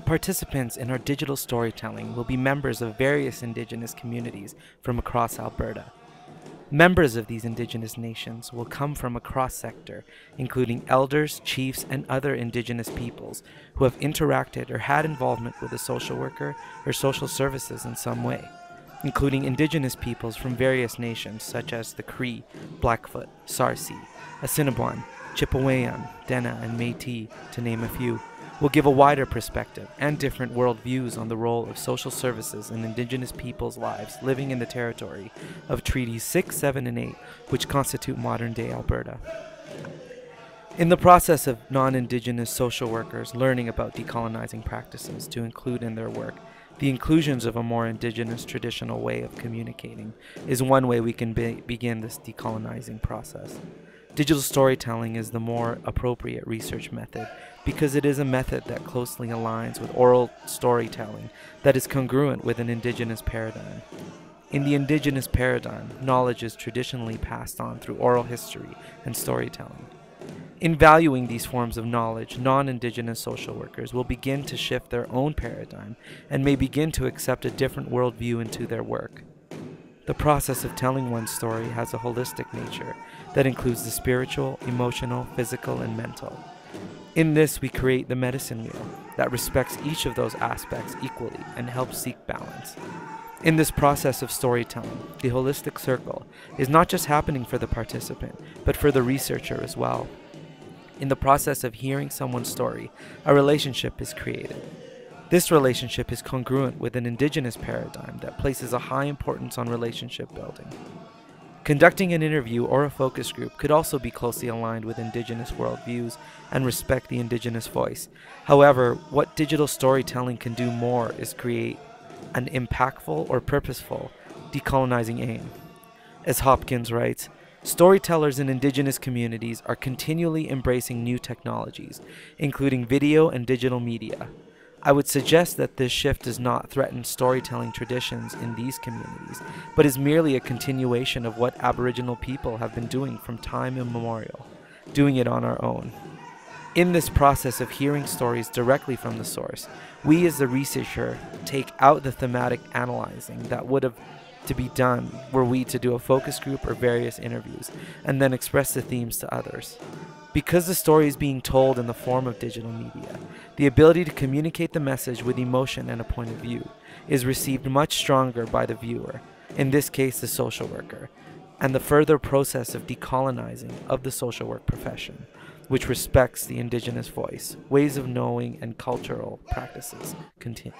participants in our digital storytelling will be members of various Indigenous communities from across Alberta. Members of these Indigenous nations will come from a cross-sector, including elders, chiefs, and other Indigenous peoples who have interacted or had involvement with a social worker or social services in some way, including Indigenous peoples from various nations such as the Cree, Blackfoot, Sarsi, Assiniboine, Chipewyan, Dene, and Métis, to name a few, will give a wider perspective and different worldviews on the role of social services in Indigenous peoples' lives living in the territory of Treaties 6, 7, and 8, which constitute modern-day Alberta. In the process of non-Indigenous social workers learning about decolonizing practices to include in their work, the inclusions of a more Indigenous traditional way of communicating is one way we can begin this decolonizing process. Digital storytelling is the more appropriate research method because it is a method that closely aligns with oral storytelling that is congruent with an Indigenous paradigm. In the Indigenous paradigm, knowledge is traditionally passed on through oral history and storytelling. In valuing these forms of knowledge, non-Indigenous social workers will begin to shift their own paradigm and may begin to accept a different worldview into their work. The process of telling one's story has a holistic nature that includes the spiritual, emotional, physical, and mental. In this, we create the medicine wheel that respects each of those aspects equally and helps seek balance. In this process of storytelling, the holistic circle is not just happening for the participant, but for the researcher as well. In the process of hearing someone's story, a relationship is created. This relationship is congruent with an Indigenous paradigm that places a high importance on relationship building. Conducting an interview or a focus group could also be closely aligned with Indigenous worldviews and respect the Indigenous voice. However, what digital storytelling can do more is create an impactful or purposeful decolonizing aim. As Hopkins writes, storytellers in Indigenous communities are continually embracing new technologies, including video and digital media. I would suggest that this shift does not threaten storytelling traditions in these communities, but is merely a continuation of what Aboriginal people have been doing from time immemorial, doing it on our own. In this process of hearing stories directly from the source, we as the researcher take out the thematic analyzing that would have to be done were we to do a focus group or various interviews, and then express the themes to others. Because the story is being told in the form of digital media, the ability to communicate the message with emotion and a point of view is received much stronger by the viewer, in this case the social worker, and the further process of decolonizing of the social work profession, which respects the Indigenous voice, ways of knowing, and cultural practices continue.